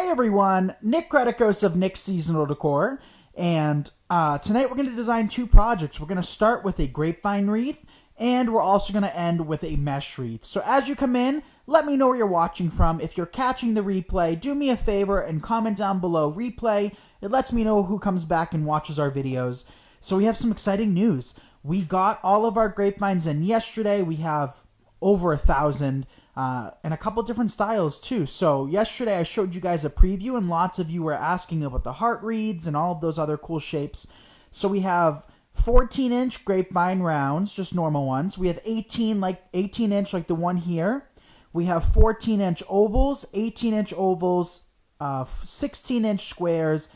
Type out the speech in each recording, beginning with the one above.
Hi everyone, Nick Kretikos of Nick's Seasonal Decor, and tonight we're going to design two projects. We're going to start with a grapevine wreath, and we're also going to end with a mesh wreath. So as you come in, let me know where you're watching from. If you're catching the replay, do me a favor and comment down below replay. It lets me know who comes back and watches our videos. So we have some exciting news. We got all of our grapevines in yesterday. We have over 1,000. And a couple different styles too. So yesterday I showed you guys a preview and lots of you were asking about the heart reeds and all of those other cool shapes. So we have 14-inch grapevine rounds, just normal ones. We have 18-inch like the one here. We have 14-inch ovals, 18-inch ovals, 16-inch squares,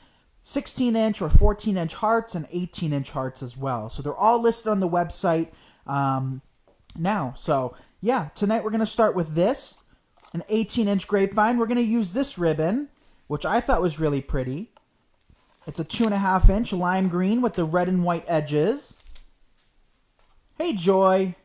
16-inch or 14-inch hearts, and 18-inch hearts as well. So they're all listed on the website now. So yeah, tonight we're going to start with this, an 18-inch grapevine. We're going to use this ribbon, which I thought was really pretty. It's a 2.5-inch lime green with the red and white edges. Hey, Joy.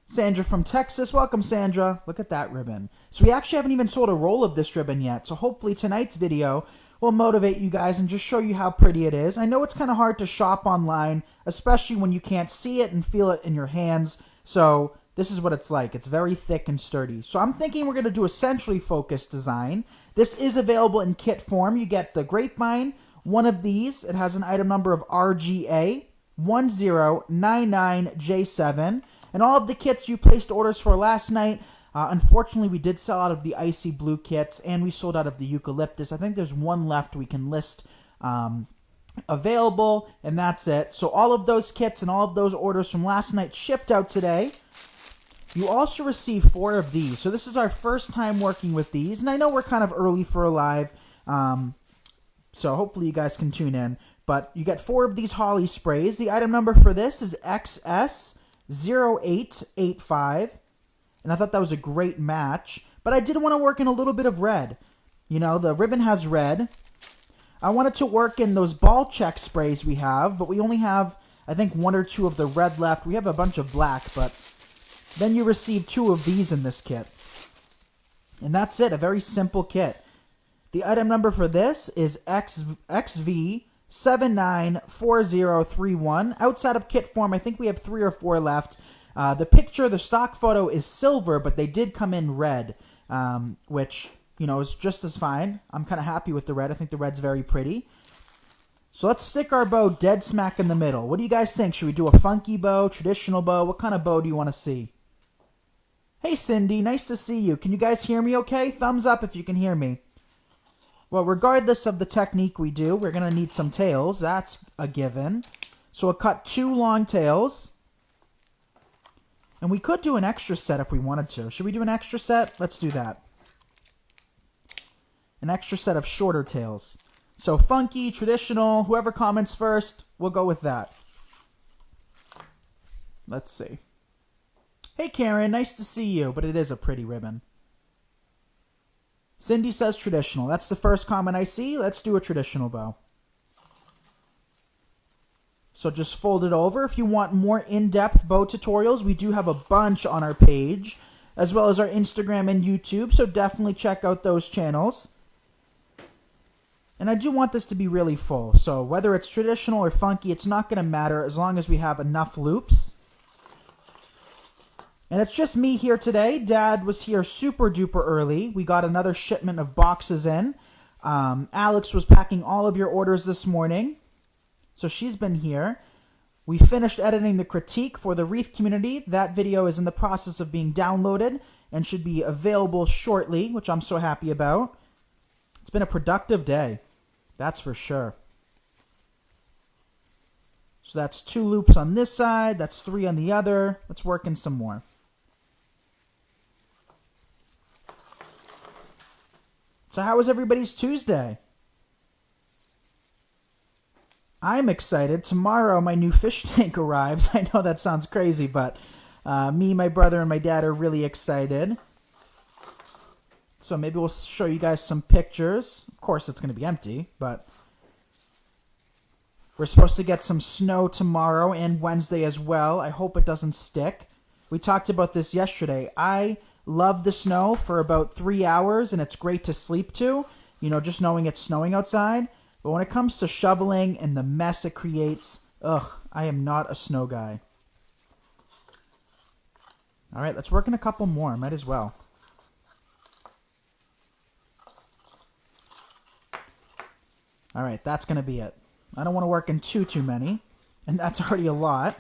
Sandra from Texas. Welcome, Sandra. Look at that ribbon. So we actually haven't even sold a roll of this ribbon yet, so hopefully tonight's video will motivate you guys and just show you how pretty it is. I know it's kind of hard to shop online, especially when you can't see it and feel it in your hands, so this is what it's like. It's very thick and sturdy. So I'm thinking we're going to do a centrally focused design. This is available in kit form. You get the grapevine, one of these. It has an item number of RGA 1099J7. And all of the kits you placed orders for last night, unfortunately we did sell out of the icy blue kits and we sold out of the eucalyptus. I think there's one left we can list available, and that's it. So all of those kits and all of those orders from last night shipped out today. You also receive 4 of these. So this is our first time working with these. And I know we're kind of early for a live, so hopefully you guys can tune in. But you get 4 of these holly sprays. The item number for this is XS0885. And I thought that was a great match. But I did want to work in a little bit of red. You know, the ribbon has red. I wanted to work in those ball check sprays we have, but we only have, I think, 1 or 2 of the red left. We have a bunch of black, but then you receive 2 of these in this kit. And that's it, a very simple kit. The item number for this is XV794031. Outside of kit form, I think we have 3 or 4 left. The picture, the stock photo is silver, but they did come in red, which, you know, is just as fine. I'm kind of happy with the red. I think the red's very pretty. So let's stick our bow dead smack in the middle. What do you guys think? Should we do a funky bow, traditional bow? What kind of bow do you want to see? Hey, Cindy, nice to see you. Can you guys hear me okay? Thumbs up if you can hear me. Well, regardless of the technique we do, we're going to need some tails. That's a given. So we'll cut 2 long tails. And we could do an extra set if we wanted to. Should we do an extra set? Let's do that. An extra set of shorter tails. So funky, traditional, whoever comments first, we'll go with that. Let's see. Hey Karen, nice to see you, but it is a pretty ribbon. Cindy says traditional. That's the first comment I see. Let's do a traditional bow. So just fold it over. If you want more in-depth bow tutorials, we do have a bunch on our page, as well as our Instagram and YouTube, so definitely check out those channels. And I do want this to be really full, so whether it's traditional or funky, it's not going to matter as long as we have enough loops. And it's just me here today. Dad was here super duper early. We got another shipment of boxes in. Alex was packing all of your orders this morning, so she's been here. We finished editing the critique for the Wreath community. That video is in the process of being downloaded and should be available shortly, which I'm so happy about. It's been a productive day. That's for sure. So that's 2 loops on this side. That's 3 on the other. Let's work in some more. So how was everybody's Tuesday? I'm excited. Tomorrow my new fish tank arrives. I know that sounds crazy, but me, my brother, and my dad are really excited. So maybe we'll show you guys some pictures. Of course, it's going to be empty, but we're supposed to get some snow tomorrow and Wednesday as well. I hope it doesn't stick. We talked about this yesterday. I love the snow for about 3 hours, and it's great to sleep to. you know, just knowing it's snowing outside. But when it comes to shoveling and the mess it creates, ugh, I am not a snow guy. All right, let's work in a couple more. Might as well. All right, that's going to be it. I don't want to work in too many, and that's already a lot.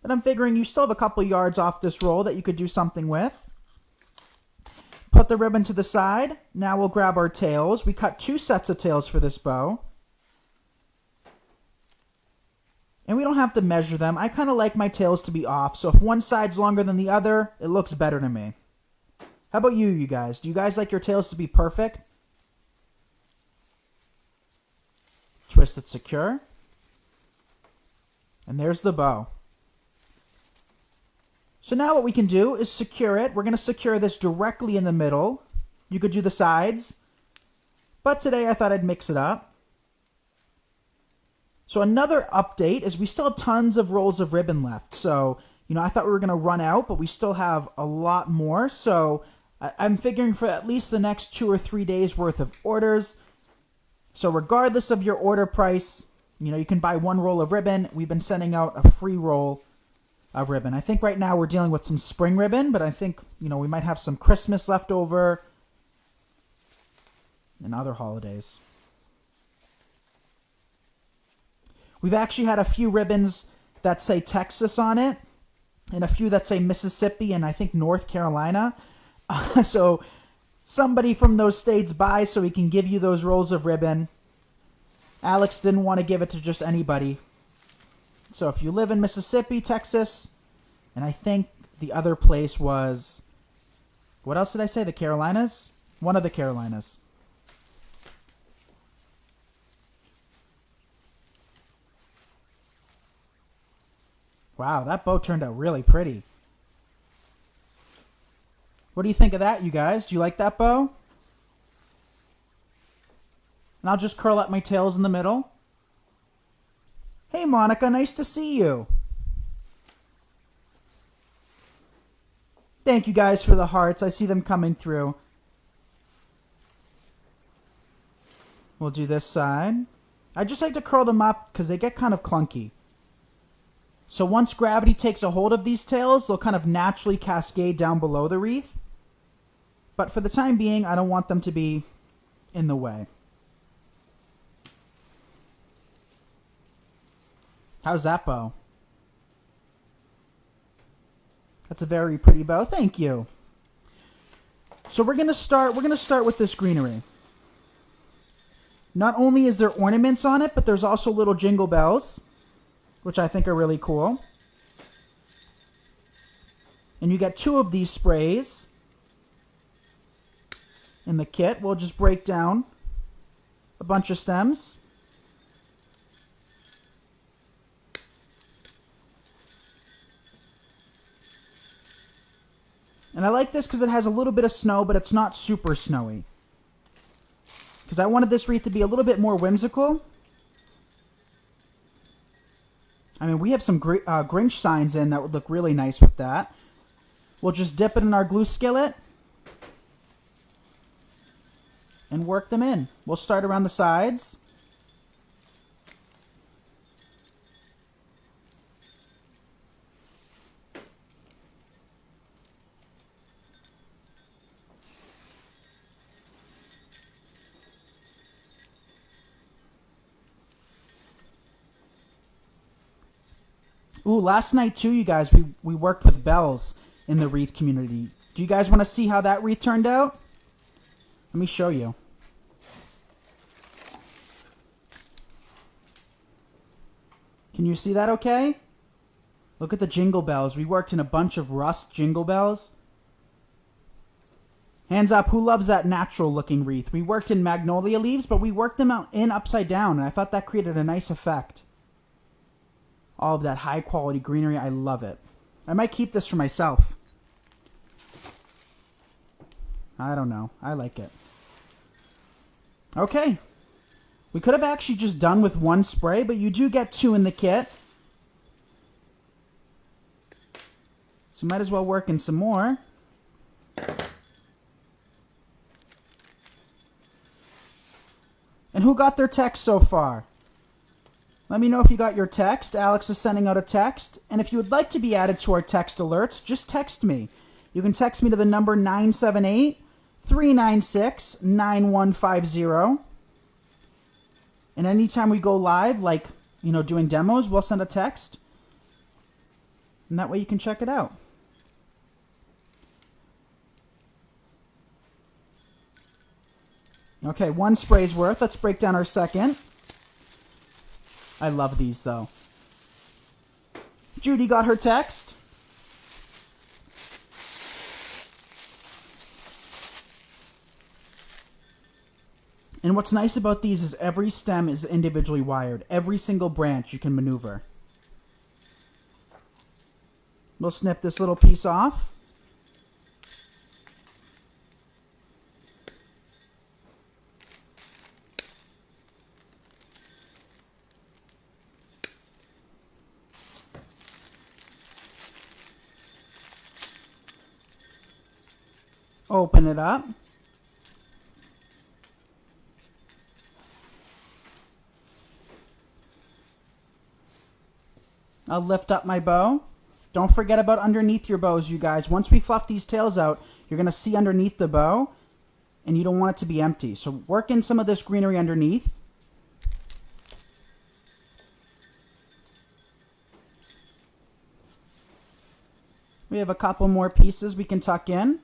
But I'm figuring you still have a couple yards off this roll that you could do something with. Put the ribbon to the side. Now we'll grab our tails. We cut 2 sets of tails for this bow. And we don't have to measure them. I kind of like my tails to be off, so if one side's longer than the other, it looks better to me. How about you guys? Do you guys like your tails to be perfect? Twist it secure. And there's the bow. So now what we can do is secure it. We're going to secure this directly in the middle. You could do the sides. But today I thought I'd mix it up. So another update is we still have tons of rolls of ribbon left. So, you know, I thought we were going to run out, but we still have a lot more. So I'm figuring for at least the next 2 or 3 days worth of orders. So regardless of your order price, you know, you can buy 1 roll of ribbon. We've been sending out a free roll of ribbon. I think right now we're dealing with some spring ribbon, but I think, you know, we might have some Christmas left over and other holidays. We've actually had a few ribbons that say Texas on it and a few that say Mississippi and I think North Carolina. So somebody from those states buys so he can give you those rolls of ribbon. Alex didn't want to give it to just anybody. So if you live in Mississippi, Texas, and I think the other place was, what else did I say? The Carolinas? One of the Carolinas. Wow, that bow turned out really pretty. What do you think of that, you guys? Do you like that bow? And I'll just curl up my tails in the middle. Hey, Monica, nice to see you. Thank you guys for the hearts. I see them coming through. We'll do this side. I just like to curl them up because they get kind of clunky. So once gravity takes a hold of these tails, they'll kind of naturally cascade down below the wreath. But for the time being, I don't want them to be in the way. How's that bow? That's a very pretty bow. Thank you. So we're gonna start with this greenery. Not only is there ornaments on it, but there's also little jingle bells, which I think are really cool. And you get 2 of these sprays in the kit. We'll just break down a bunch of stems. And I like this because it has a little bit of snow, but it's not super snowy. Because I wanted this wreath to be a little bit more whimsical. I mean, we have some Grinch signs in that would look really nice with that. We'll just dip it in our glue skillet and work them in. We'll start around the sides. Ooh, last night too, you guys, we worked with bells in the wreath community. Do you guys want to see how that wreath turned out? Let me show you. Can you see that okay? Look at the jingle bells. We worked in a bunch of rust jingle bells. Hands up, who loves that natural looking wreath? We worked in magnolia leaves, but we worked them out in upside down, and I thought that created a nice effect. All of that high quality greenery, I love it. I might keep this for myself. I don't know. I like it. Okay. We could have actually just done with 1 spray, but you do get 2 in the kit. So might as well work in some more. And who got their text so far? Let me know if you got your text. Alex is sending out a text. And if you would like to be added to our text alerts, just text me. You can text me to the number 978-396-9150. And anytime we go live, like, doing demos, we'll send a text. And that way you can check it out. Okay, one spray's worth. Let's break down our second. I love these, though. Judy got her text. And what's nice about these is every stem is individually wired. Every single branch you can maneuver. We'll snip this little piece off. Open it up. I'll lift up my bow. Don't forget about underneath your bows, you guys. Once we fluff these tails out, you're going to see underneath the bow, and you don't want it to be empty. So work in some of this greenery underneath. We have a couple more pieces we can tuck in.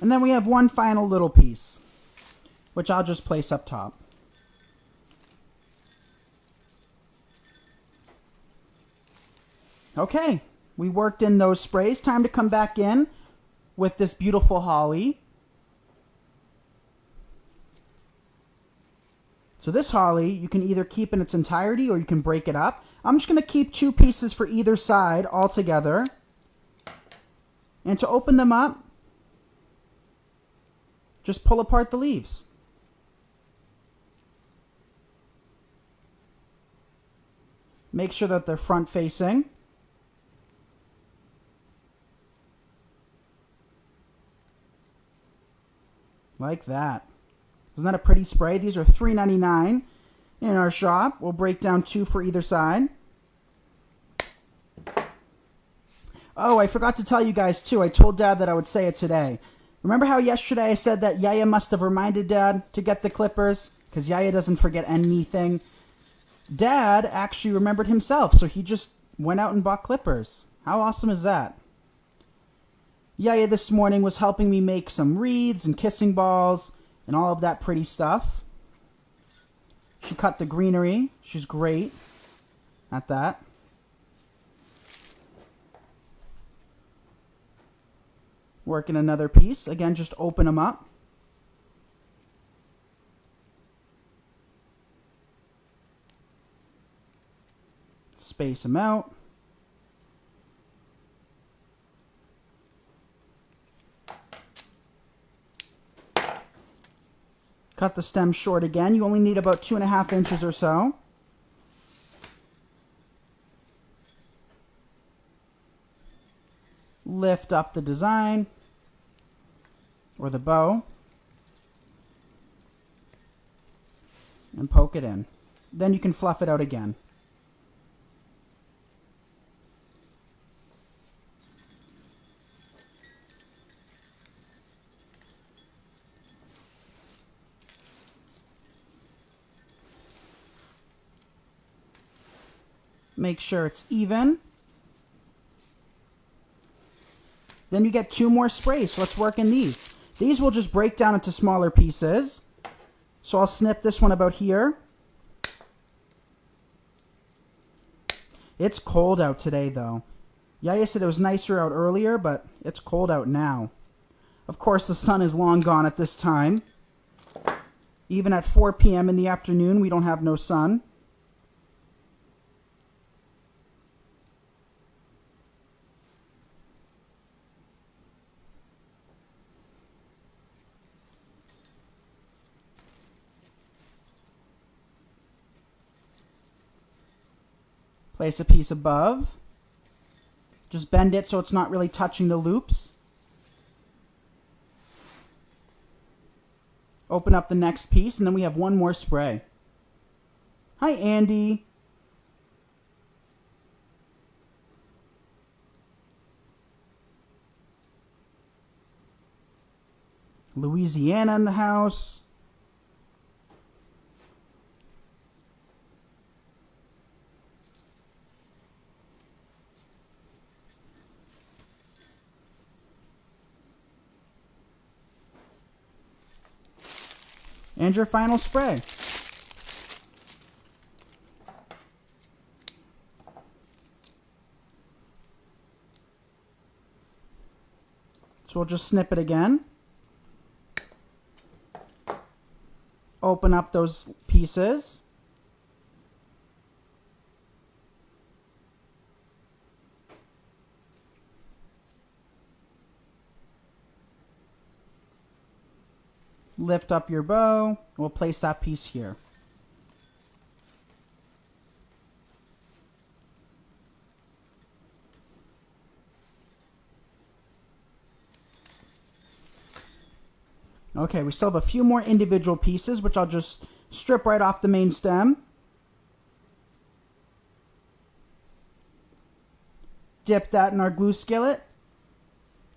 And then we have one final little piece, which I'll just place up top. Okay, we worked in those sprays. Time to come back in with this beautiful holly. So this holly, you can either keep in its entirety or you can break it up. I'm just going to keep 2 pieces for either side all together. And to open them up, just pull apart the leaves. Make sure that they're front facing. Like that. Isn't that a pretty spray? These are $3.99 in our shop. We'll break down 2 for either side. Oh, I forgot to tell you guys too. I told Dad that I would say it today. Remember how yesterday I said that Yaya must have reminded Dad to get the clippers? Because Yaya doesn't forget anything. Dad actually remembered himself, so he just went out and bought clippers. How awesome is that? Yaya this morning was helping me make some wreaths and kissing balls and all of that pretty stuff. She cut the greenery. She's great at that. Working another piece. Again, just open them up. Space them out. Cut the stem short again. You only need about 2.5 inches or so. Lift up the design or the bow and poke it in. Then you can fluff it out again. Make sure it's even. Then you get 2 more sprays, so let's work in these. These will just break down into smaller pieces. So I'll snip this one about here. It's cold out today, though. Yaya said it was nicer out earlier, but it's cold out now. Of course, the sun is long gone at this time. Even at 4 p.m. in the afternoon, we don't have no sun. Place a piece above. Just bend it so it's not really touching the loops. Open up the next piece, and then we have one more spray. Hi, Andy. Louisiana in the house. And your final spray. So we'll just snip it again. Open up those pieces. Lift up your bow. We'll place that piece here. Okay, we still have a few more individual pieces, which I'll just strip right off the main stem. Dip that in our glue skillet.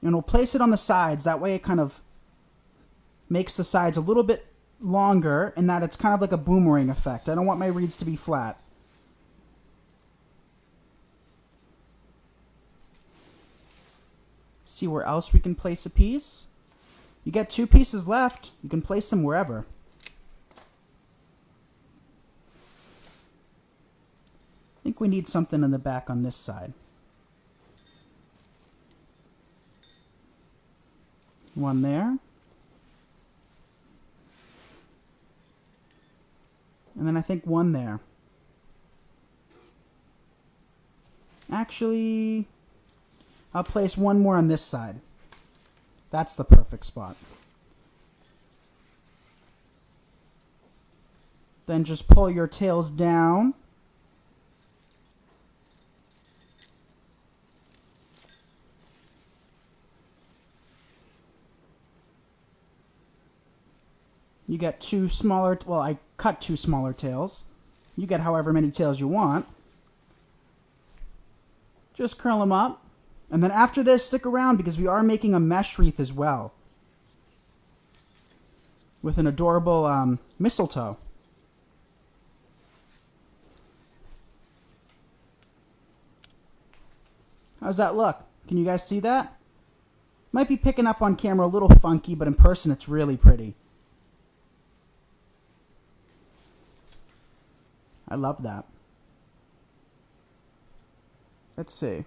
And we'll place it on the sides. That way it kind of makes the sides a little bit longer, and that it's kind of like a boomerang effect. I don't want my reeds to be flat. See where else we can place a piece. You get 2 pieces left. You can place them wherever. I think we need something in the back on this side. One there. And then I think one there. Actually, I'll place one more on this side. That's the perfect spot. Then just pull your tails down. You get 2 smaller, well, I cut 2 smaller tails. You get however many tails you want. Just curl them up. And then after this, stick around because we are making a mesh wreath as well. With an adorable mistletoe. How's that look? Can you guys see that? Might be picking up on camera a little funky, but in person it's really pretty. I love that. Let's see.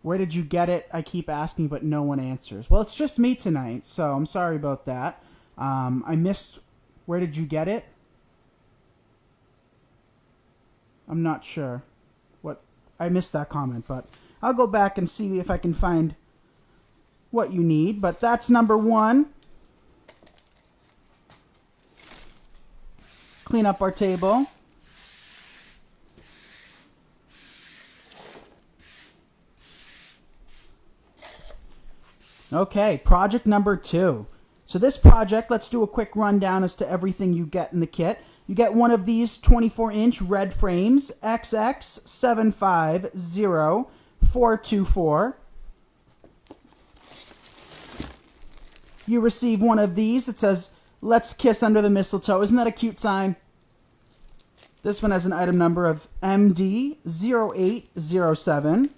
Where did you get it? I keep asking, but no one answers. Well, it's just me tonight, so I'm sorry about that. I missed... Where did you get it? I'm not sure. I missed that comment, but I'll go back and see if I can find what you need. But that's number 1. Clean up our table. Okay, project number 2. So this project, let's do a quick rundown as to everything you get in the kit. You get one of these 24-inch red frames, XX750424. You receive one of these. It says, "Let's kiss under the mistletoe." Isn't that a cute sign? This one has an item number of MD0807.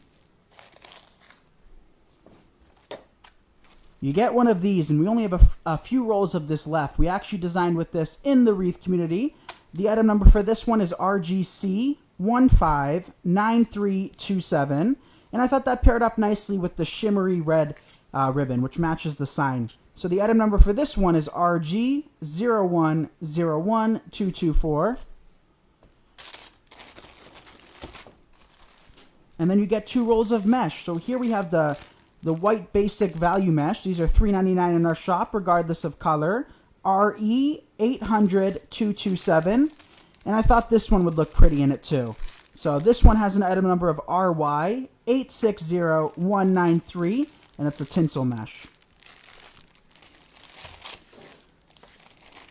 You get one of these, and we only have a few rolls of this left. We actually designed with this in the Wreath community. The item number for this one is RGC159327. And I thought that paired up nicely with the shimmery red ribbon, which matches the sign. So the item number for this one is RG0101224. And then you get 2 rolls of mesh. So here we have the white basic value mesh. These are $3.99 in our shop, regardless of color. RE800227. And I thought this one would look pretty in it too. So this one has an item number of RY860193, and it's a tinsel mesh.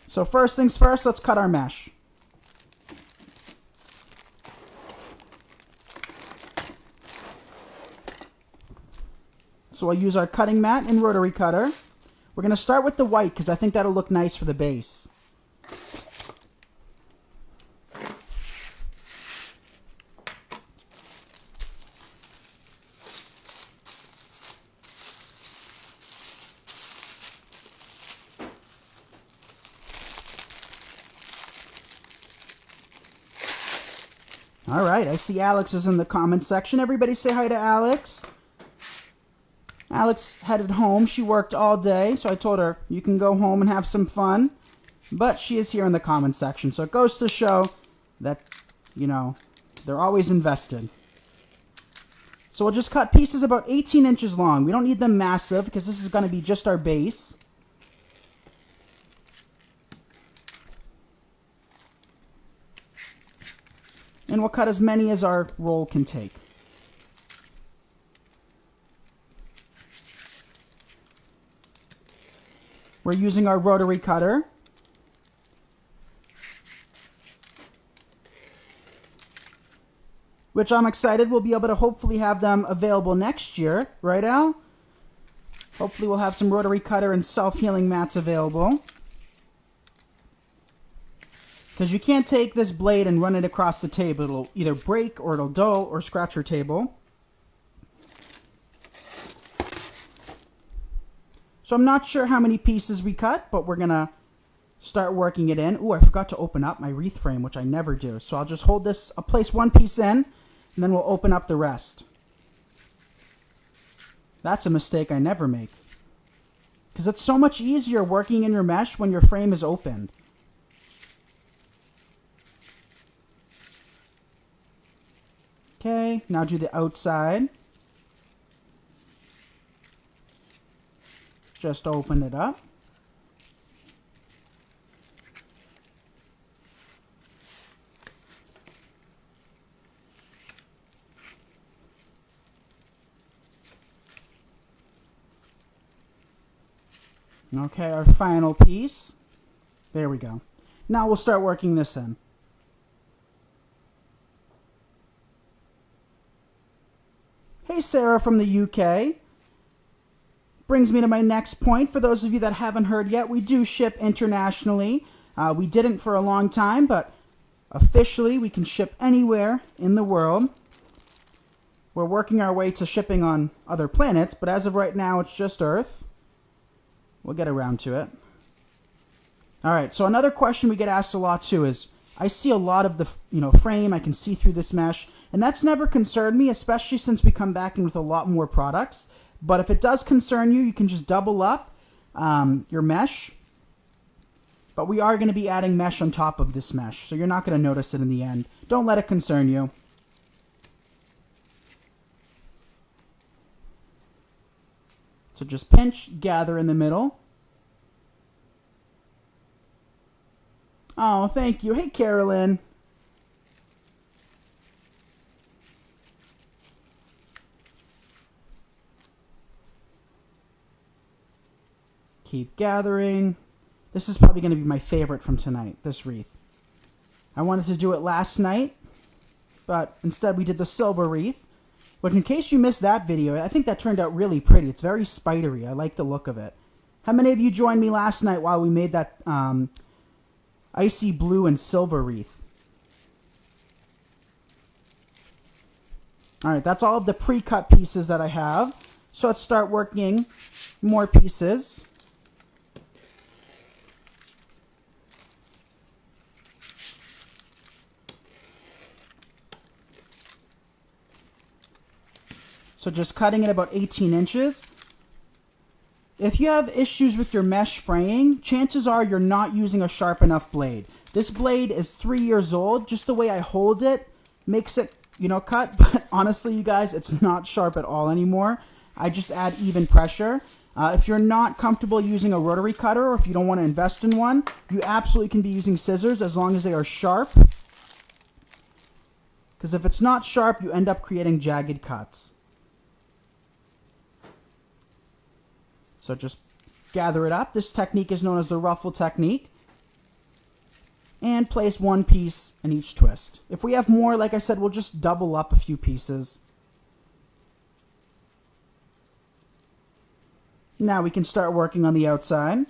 So first things first, let's cut our mesh. So we'll use our cutting mat and rotary cutter. We're going to start with the white because I think that'll look nice for the base. All right, I see Alex is in the comments section. Everybody say hi to Alex. Alex headed home. She worked all day, so I told her you can go home and have some fun. But she is here in the comments section, so it goes to show that, you know, they're always invested. So we'll just cut pieces about 18 inches long. We don't need them massive because this is going to be just our base. And we'll cut as many as our roll can take. We're using our rotary cutter. Which I'm excited we'll be able to hopefully have them available next year. Right, Al? Hopefully we'll have some rotary cutter and self-healing mats available. Because you can't take this blade and run it across the table. It'll either break or it'll dull or scratch your table. So I'm not sure how many pieces we cut, but we're going to start working it in. Ooh, I forgot to open up my wreath frame, which I never do. So I'll just hold this, I'll place one piece in, and then we'll open up the rest. That's a mistake I never make. Because it's so much easier working in your mesh when your frame is opened. Okay, now do the outside. Just open it up. Okay, our final piece. There we go. Now we'll start working this in. Hey, Sarah from the UK. Brings me to my next point. For those of you that haven't heard yet, we do ship internationally. We didn't for a long time, but officially we can ship anywhere in the world. We're working our way to shipping on other planets, but as of right now, it's just Earth. We'll get around to it. All right, so another question we get asked a lot too is, I see a lot of the frame, I can see through this mesh, and that's never concerned me, especially since we come back in with a lot more products. But if it does concern you, you can just double up your mesh. But we are going to be adding mesh on top of this mesh, so you're not going to notice it in the end. Don't let it concern you. So just pinch, gather in the middle. Oh, thank you. Hey, Carolyn. Keep gathering. This is probably going to be my favorite from tonight, this wreath. I wanted to do it last night, but instead we did the silver wreath. But in case you missed that video, I think that turned out really pretty. It's very spidery. I like the look of it. How many of you joined me last night while we made that icy blue and silver wreath? All right, that's all of the pre-cut pieces that I have. So let's start working more pieces. So just cutting it about 18 inches. If you have issues with your mesh fraying, chances are you're not using a sharp enough blade. This blade is 3 years old. Just the way I hold it makes it, cut. But honestly, you guys, it's not sharp at all anymore. I just add even pressure. If you're not comfortable using a rotary cutter, or if you don't want to invest in one, you absolutely can be using scissors as long as they are sharp. because if it's not sharp, you end up creating jagged cuts. So just gather it up. This technique is known as the ruffle technique. And place one piece in each twist. If we have more, like I said, we'll just double up a few pieces. Now we can start working on the outside.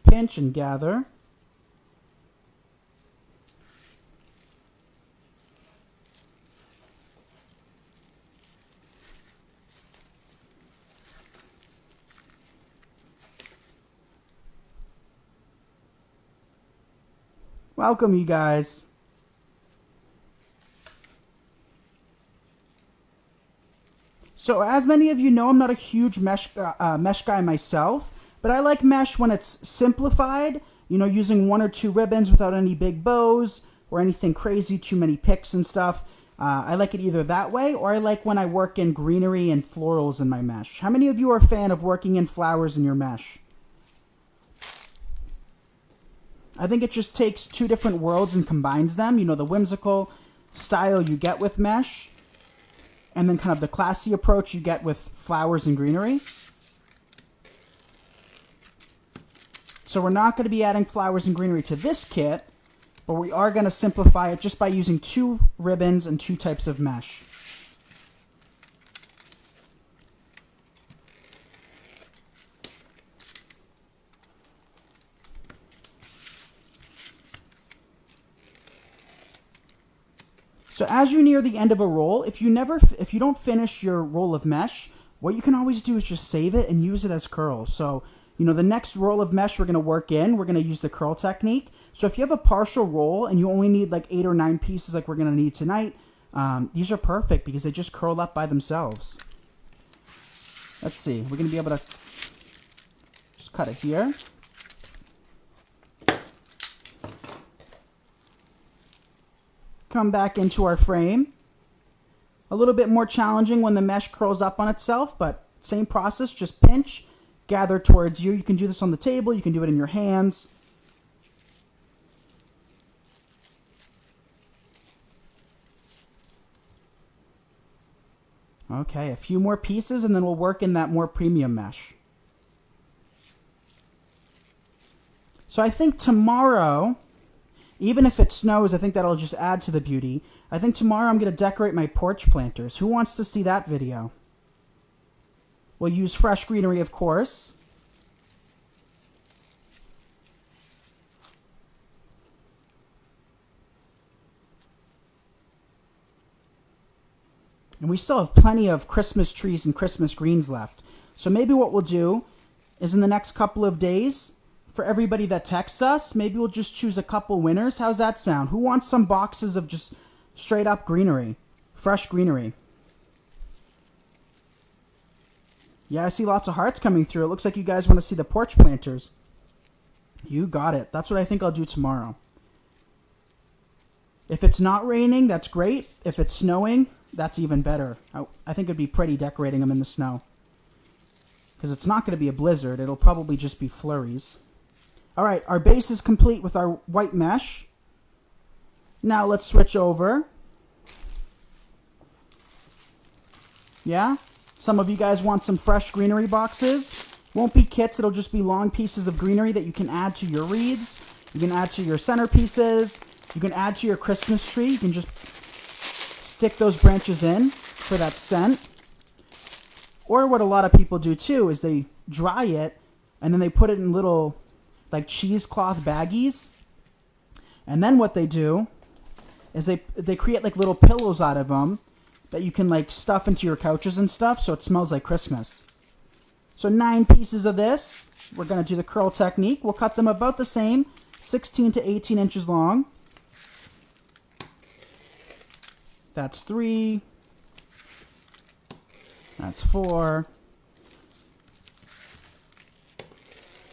Pinch and gather. Welcome, you guys. So as many of you know, I'm not a huge mesh guy myself, but I like mesh when it's simplified, you know, using 1 or 2 ribbons without any big bows or anything crazy, too many picks and stuff. I like it either that way, or I like when I work in greenery and florals in my mesh. How many of you are a fan of working in flowers in your mesh? I think it just takes 2 different worlds and combines them. You know, the whimsical style you get with mesh, and then kind of the classy approach you get with flowers and greenery. So we're not going to be adding flowers and greenery to this kit, but we are going to simplify it just by using 2 ribbons and 2 types of mesh. So as you near the end of a roll, if you don't finish your roll of mesh, what you can always do is just save it and use it as curls. So, you know, the next roll of mesh we're going to work in, we're going to use the curl technique. So if you have a partial roll and you only need like 8 or 9 pieces like we're going to need tonight, these are perfect because they just curl up by themselves. Let's see, we're going to be able to just cut it here. Come back into our frame. A little bit more challenging when the mesh curls up on itself, but same process, just pinch, gather towards you. You can do this on the table, you can do it in your hands. Okay, a few more pieces and then we'll work in that more premium mesh. So I think tomorrow, even if it snows, I think that'll just add to the beauty. I think tomorrow I'm going to decorate my porch planters. Who wants to see that video? We'll use fresh greenery, of course. And we still have plenty of Christmas trees and Christmas greens left. So maybe what we'll do is in the next couple of days, for everybody that texts us, maybe we'll just choose a couple winners. How's that sound? Who wants some boxes of just straight up greenery? Fresh greenery. Yeah, I see lots of hearts coming through. It looks like you guys want to see the porch planters. You got it. That's what I think I'll do tomorrow. If it's not raining, that's great. If it's snowing, that's even better. I think it'd be pretty decorating them in the snow. Because it's not going to be a blizzard. It'll probably just be flurries. All right, our base is complete with our white mesh. Now let's switch over. Yeah? Some of you guys want some fresh greenery boxes. Won't be kits, it'll just be long pieces of greenery that you can add to your wreaths. You can add to your centerpieces. You can add to your Christmas tree. You can just stick those branches in for that scent. Or what a lot of people do too is they dry it and then they put it in little like cheesecloth baggies. And then what they do is they create like little pillows out of them that you can like stuff into your couches and stuff so it smells like Christmas. So 9 pieces of this. We're going to do the curl technique. We'll cut them about the same, 16 to 18 inches long. That's 3. That's 4.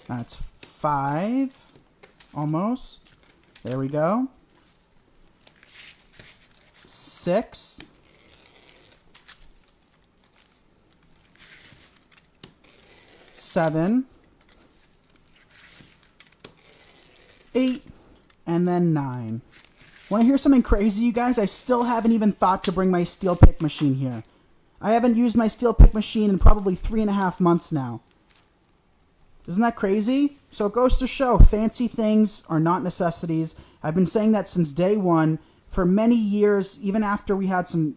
That's 5. Almost. There we go. 6. 7. 8, and then 9. Want to hear something crazy, you guys? I still haven't even thought to bring my steel pick machine here. I haven't used my steel pick machine in probably 3.5 months now. Isn't that crazy? So it goes to show, fancy things are not necessities. I've been saying that since day one for many years, even after we had some,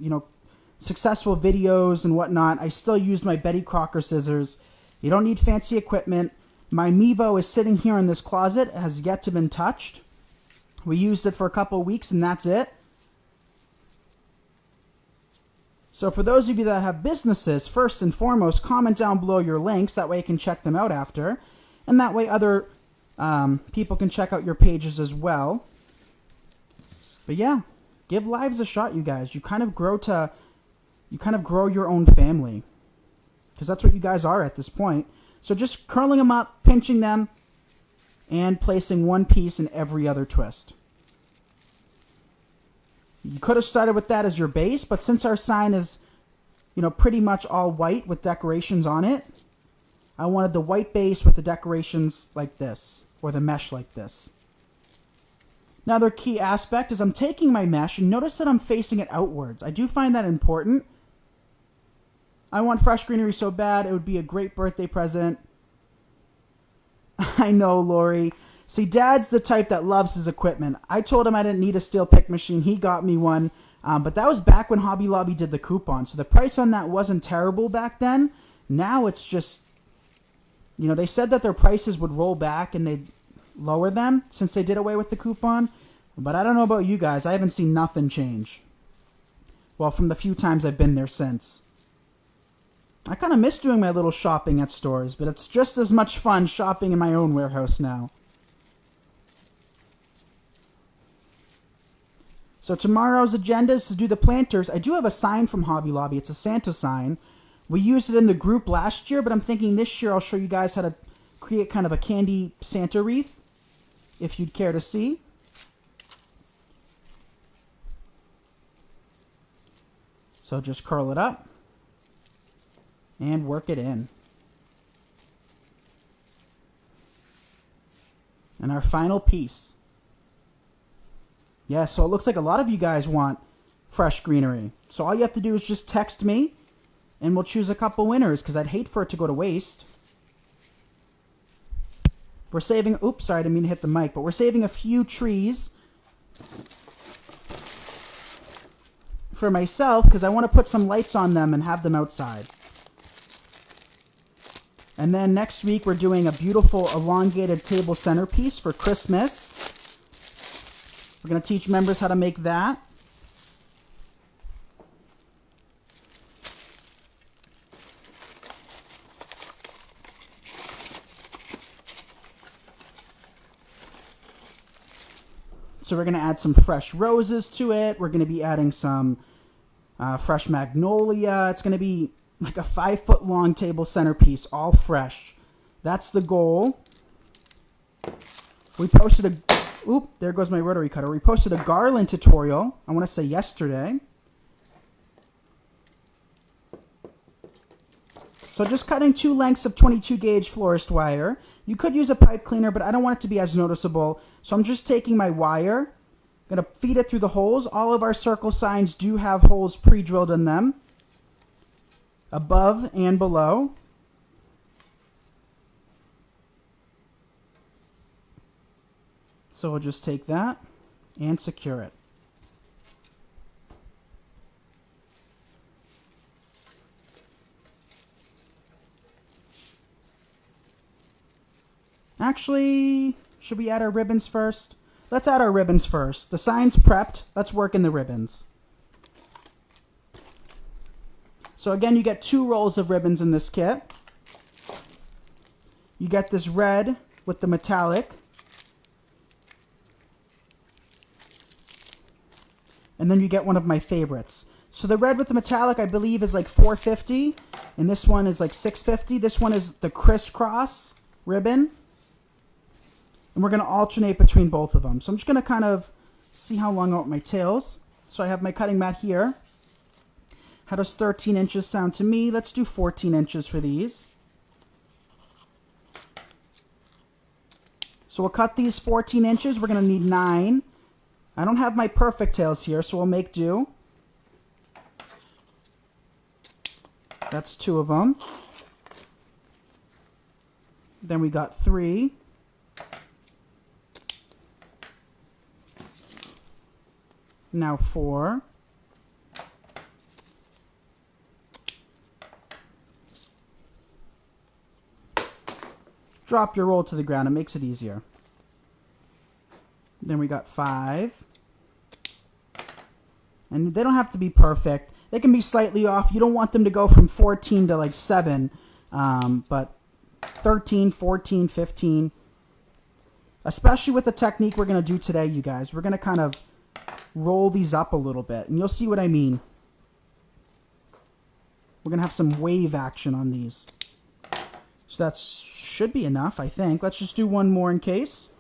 successful videos and whatnot. I still used my Betty Crocker scissors. You don't need fancy equipment. My Mevo is sitting here in this closet. It has yet to been touched. We used it for a couple of weeks and that's it. So for those of you that have businesses, first and foremost, comment down below your links. That way I can check them out after. And that way other people can check out your pages as well. But yeah, give lives a shot, you guys. You kind of grow your own family. Because that's what you guys are at this point. So just curling them up, pinching them, and placing one piece in every other twist. You could have started with that as your base, but since our sign is, pretty much all white with decorations on it, I wanted the white base with the decorations like this, or the mesh like this. Another key aspect is I'm taking my mesh, and notice that I'm facing it outwards. I do find that important. I want fresh greenery so bad, it would be a great birthday present. I know, Lori. See, Dad's the type that loves his equipment. I told him I didn't need a steel pick machine. He got me one. But that was back when Hobby Lobby did the coupon. So the price on that wasn't terrible back then. Now it's just, they said that their prices would roll back and they'd lower them since they did away with the coupon. But I don't know about you guys. I haven't seen nothing change. Well, from the few times I've been there since. I kind of miss doing my little shopping at stores, but it's just as much fun shopping in my own warehouse now. So tomorrow's agenda is to do the planters. I do have a sign from Hobby Lobby. It's a Santa sign. We used it in the group last year, but I'm thinking this year I'll show you guys how to create kind of a candy Santa wreath, if you'd care to see. So just curl it up and work it in. And our final piece. Yeah, so it looks like a lot of you guys want fresh greenery. So all you have to do is just text me, and we'll choose a couple winners, because I'd hate for it to go to waste. We're saving... Oops, sorry, I didn't mean to hit the mic, but we're saving a few trees for myself, because I want to put some lights on them and have them outside. And then next week, we're doing a beautiful elongated table centerpiece for Christmas. We're going to teach members how to make that. So we're going to add some fresh roses to it. We're going to be adding some fresh magnolia. It's going to be like a 5-foot long table centerpiece, all fresh. That's the goal. We posted a... Oop, there goes my rotary cutter. We posted a garland tutorial, I want to say yesterday. So just cutting 2 lengths of 22 gauge florist wire. You could use a pipe cleaner, but I don't want it to be as noticeable. So I'm just taking my wire, going to feed it through the holes. All of our circle signs do have holes pre-drilled in them, above and below. So we'll just take that and secure it. Actually, should we add our ribbons first? Let's add our ribbons first. The sign's prepped. Let's work in the ribbons. So again, you get 2 rolls of ribbons in this kit. You get this red with the metallic. And then you get one of my favorites. So the red with the metallic, I believe, is like $4.50. And this one is like $6.50. This one is the crisscross ribbon. And we're going to alternate between both of them. So I'm just going to kind of see how long I want my tails. So I have my cutting mat here. How does 13 inches sound to me? Let's do 14 inches for these. So So we'll cut these 14 inches. We're going to need 9. I don't have my perfect tails here, so we'll make do. That's 2 of them. Then we got 3. Now 4. Drop your roll to the ground. It makes it easier. Then we got 5. And they don't have to be perfect. They can be slightly off. You don't want them to go from 14 to like 7. But 13, 14, 15. Especially with the technique we're going to do today, you guys. We're going to kind of roll these up a little bit. And you'll see what I mean. We're going to have some wave action on these. So that should be enough, I think. Let's just do one more in case.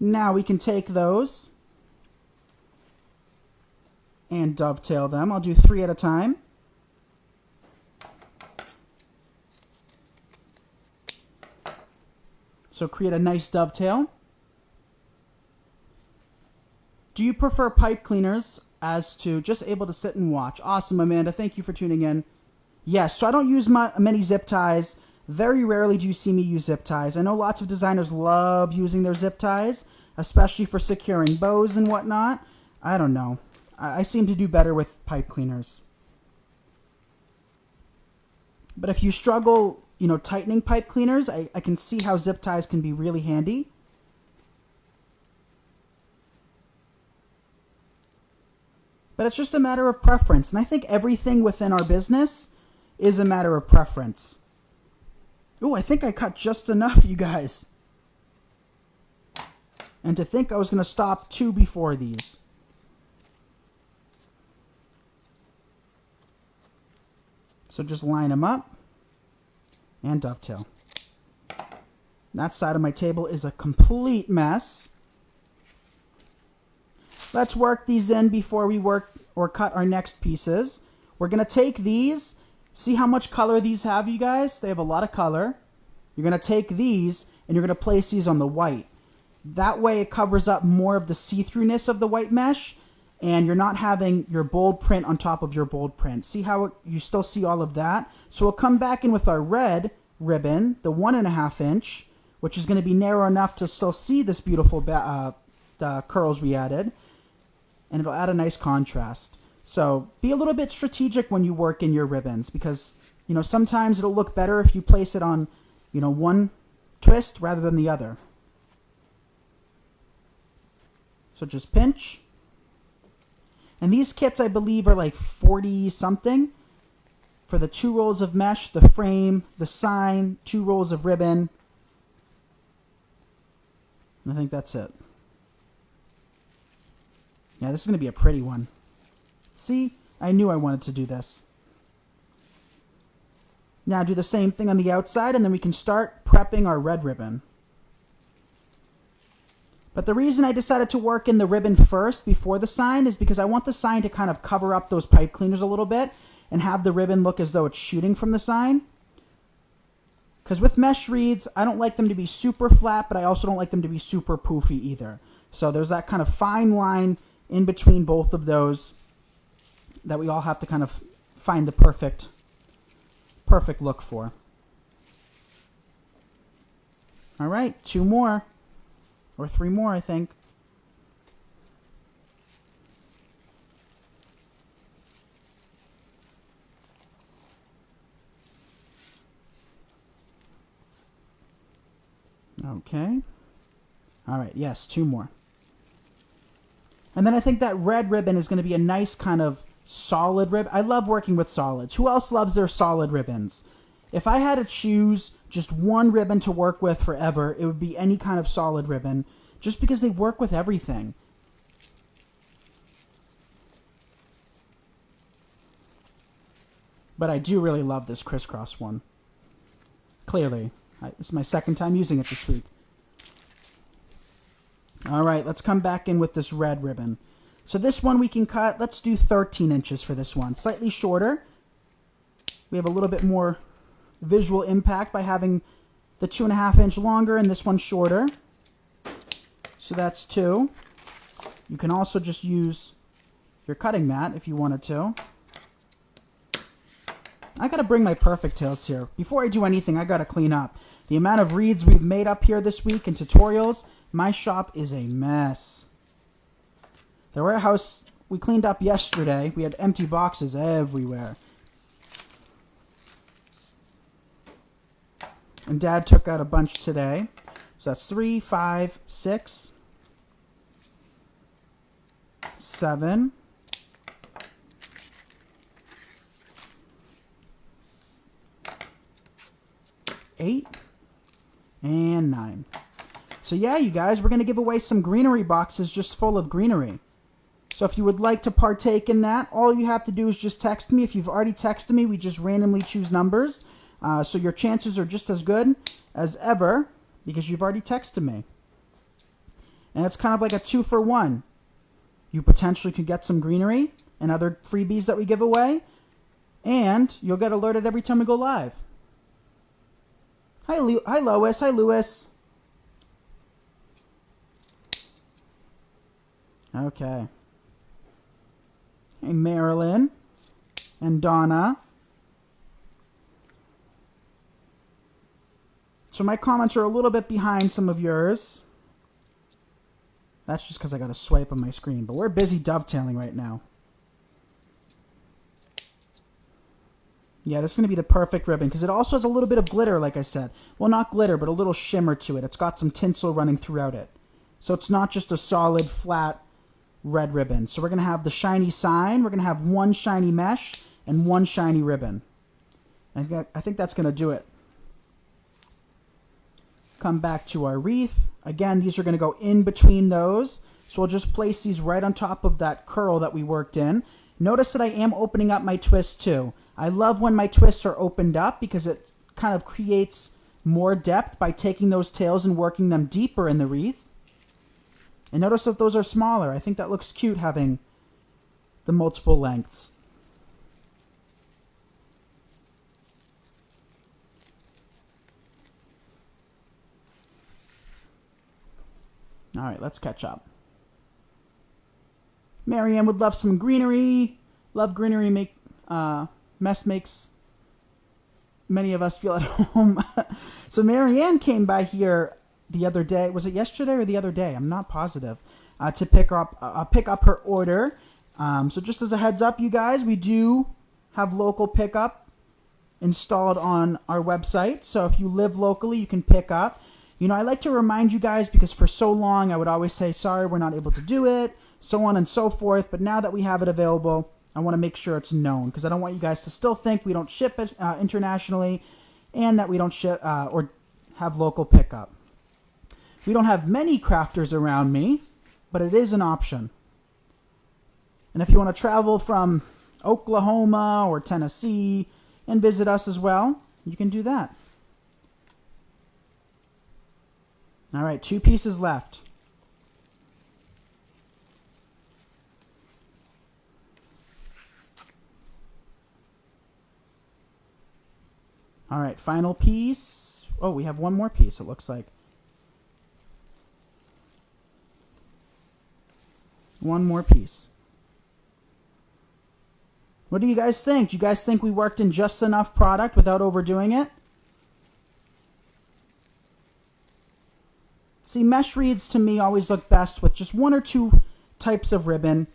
Now we can take those and dovetail them. I'll do 3 at a time. So create a nice dovetail. Do you prefer pipe cleaners as to just able to sit and watch? Awesome, Amanda. Thank you for tuning in. Yes, so I don't use many zip ties. Very rarely do you see me use zip ties. I know lots of designers love using their zip ties, especially for securing bows and whatnot. I don't know. I seem to do better with pipe cleaners. But if you struggle, you know, tightening pipe cleaners, I can see how zip ties can be really handy. But it's just a matter of preference. And I think everything within our business is a matter of preference. Ooh, I think I cut just enough, you guys. And to think I was going to stop 2 before these. So just line them up and dovetail. That side of my table is a complete mess. Let's work these in before we work or cut our next pieces. We're going to take these. See how much color these have, you guys? They have a lot of color. You're going to take these and you're going to place these on the white. That way it covers up more of the see-throughness of the white mesh, and you're not having your bold print on top of your bold print. See how you still see all of that? So we'll come back in with our red ribbon, the 1.5 inch, which is going to be narrow enough to still see this beautiful the curls we added, and it'll add a nice contrast. So be a little bit strategic when you work in your ribbons, because, you know, sometimes it'll look better if you place it on, you know, one twist rather than the other. So just pinch. And these kits, I believe, are like 40 something for the 2 rolls of mesh, the frame, the sign, 2 rolls of ribbon. And I think that's it. Yeah, this is going to be a pretty one. See, I knew I wanted to do this. Now do the same thing on the outside, and then we can start prepping our red ribbon. But the reason I decided to work in the ribbon first before the sign is because I want the sign to kind of cover up those pipe cleaners a little bit and have the ribbon look as though it's shooting from the sign. Because with mesh reeds, I don't like them to be super flat, but I also don't like them to be super poofy either. So there's that kind of fine line in between both of those that we all have to kind of find the perfect look for. All right, 2 more. Or 3 more, I think. Okay. All right, yes, 2 more. And then I think that red ribbon is going to be a nice kind of solid ribbon. I love working with solids. Who else loves their solid ribbons? If I had to choose just one ribbon to work with forever, it would be any kind of solid ribbon, just because they work with everything. But I do really love this crisscross one. Clearly. This is my 2nd time using it this week. All right, let's come back in with this red ribbon. So this one we can cut. Let's do 13 inches for this one. Slightly shorter. We have a little bit more visual impact by having the 2.5 inch longer and this one shorter. So that's 2. You can also just use your cutting mat if you wanted to. I gotta bring my perfect tails here. Before I do anything, I gotta clean up. The amount of reeds we've made up here this week in tutorials, my shop is a mess. The warehouse we cleaned up yesterday, we had empty boxes everywhere. And Dad took out a bunch today. So that's 3, 5, 6, 7, 8, and 9. So yeah, you guys, we're going to give away some greenery boxes just full of greenery. So if you would like to partake in that, all you have to do is just text me. If you've already texted me, we just randomly choose numbers. So your chances are just as good as ever because you've already texted me. And it's kind of like a 2-for-1. You potentially could get some greenery and other freebies that we give away. And you'll get alerted every time we go live. Hi, Lois. Hi, Lewis. Okay. Hey, Marilyn and Donna. So my comments are a little bit behind some of yours. That's just because I got a swipe on my screen. But we're busy dovetailing right now. Yeah, this is going to be the perfect ribbon because it also has a little bit of glitter, like I said. Well, not glitter, but a little shimmer to it. It's got some tinsel running throughout it. So it's not just a solid, flat red ribbon. So we're going to have the shiny sign. We're going to have one shiny mesh and one shiny ribbon. I think that's going to do it. Come back to our wreath. Again, these are going to go in between those. So we'll just place these right on top of that curl that we worked in. Notice that I am opening up my twist too. I love when my twists are opened up because it kind of creates more depth by taking those tails and working them deeper in the wreath. And notice that those are smaller. I think that looks cute having the multiple lengths. All right, let's catch up. Marianne would love some greenery. Love greenery. Mess makes many of us feel at home. So Marianne came by here the other day. Was it yesterday or the other day? I'm not positive. To pick up her order. So just as a heads up, you guys, we do have local pickup installed on our website. So if you live locally, you can pick up. You know, I like to remind you guys because for so long I would always say, sorry, we're not able to do it, so on and so forth. But now that we have it available, I want to make sure it's known because I don't want you guys to still think we don't ship it internationally and that we don't ship or have local pickup. We don't have many crafters around me, but it is an option. And if you want to travel from Oklahoma or Tennessee and visit us as well, you can do that. All right, 2 pieces left. All right, final piece. Oh, we have one more piece, it looks like. One more piece. What do you guys think? Do you guys think we worked in just enough product without overdoing it? See, mesh wreaths to me always look best with just 1 or 2 types of ribbon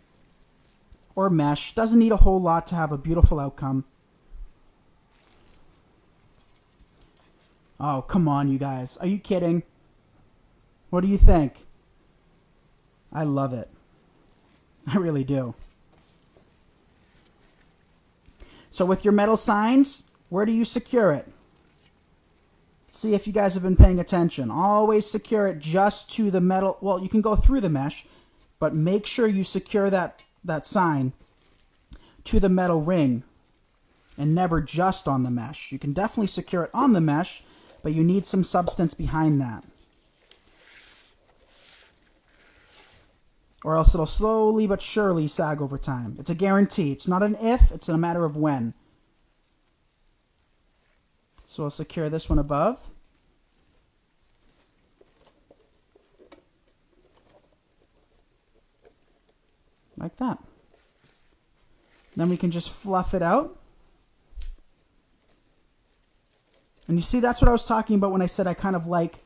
or mesh. Doesn't need a whole lot to have a beautiful outcome. Oh, come on, you guys. Are you kidding? What do you think? I love it. I really do. So with your metal signs, where do you secure it? See if you guys have been paying attention. Always secure it just to the metal. Well, you can go through the mesh, but make sure you secure that sign to the metal ring and never just on the mesh. You can definitely secure it on the mesh, but you need some substance behind that. Or else it'll slowly but surely sag over time. It's a guarantee. It's not an if, it's a matter of when. So we'll secure this one above. Like that. Then we can just fluff it out. And you see, that's what I was talking about when I said I kind of like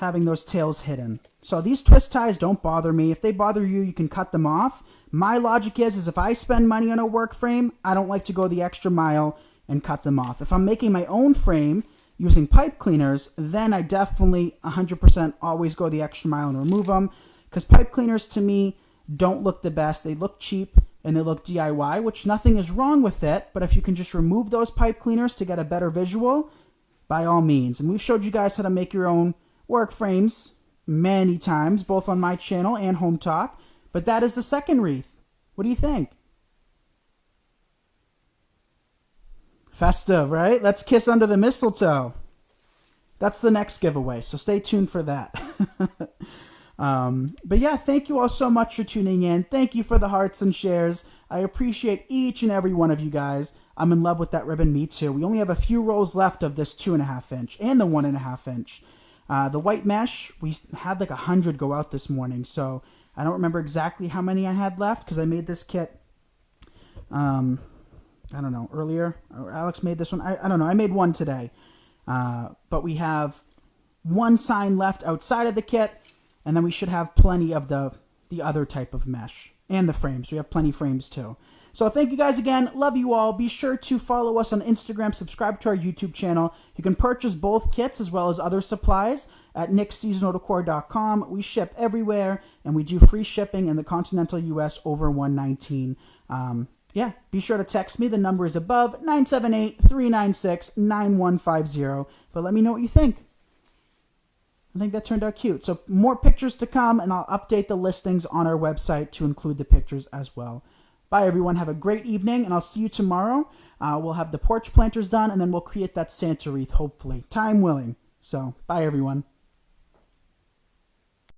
having those tails hidden. So these twist ties don't bother me. If they bother you, you can cut them off. My logic is if I spend money on a work frame, I don't like to go the extra mile and cut them off. If I'm making my own frame using pipe cleaners, then I definitely 100% always go the extra mile and remove them. Because pipe cleaners to me don't look the best. They look cheap and they look DIY, which nothing is wrong with it. But if you can just remove those pipe cleaners to get a better visual, by all means. And we've showed you guys how to make your own work frames many times, both on my channel and Home Talk. But that is the second wreath. What do you think? Festive, right? Let's kiss under the mistletoe. That's the next giveaway, so stay tuned for that. But yeah, thank you all so much for tuning in. Thank you for the hearts and shares. I appreciate each and every one of you guys. I'm in love with that ribbon, me too. We only have a few rolls left of this 2.5 inch and the 1.5 inch. The white mesh, we had like 100 go out this morning, so I don't remember exactly how many I had left because I made this kit, I don't know, earlier. Alex made this one. I don't know. I made one today. But we have one sign left outside of the kit, and then we should have plenty of the other type of mesh and the frames. We have plenty of frames too. So thank you guys again. Love you all. Be sure to follow us on Instagram. Subscribe to our YouTube channel. You can purchase both kits as well as other supplies at nicksseasonaldecor.com. We ship everywhere, and we do free shipping in the continental U.S. over $119. Yeah, be sure to text me. The number is above, 978-396-9150. But let me know what you think. I think that turned out cute. So more pictures to come, and I'll update the listings on our website to include the pictures as well. Bye, everyone. Have a great evening, and I'll see you tomorrow. We'll have the porch planters done, and then we'll create that Santa wreath, hopefully. Time willing. So, bye, everyone.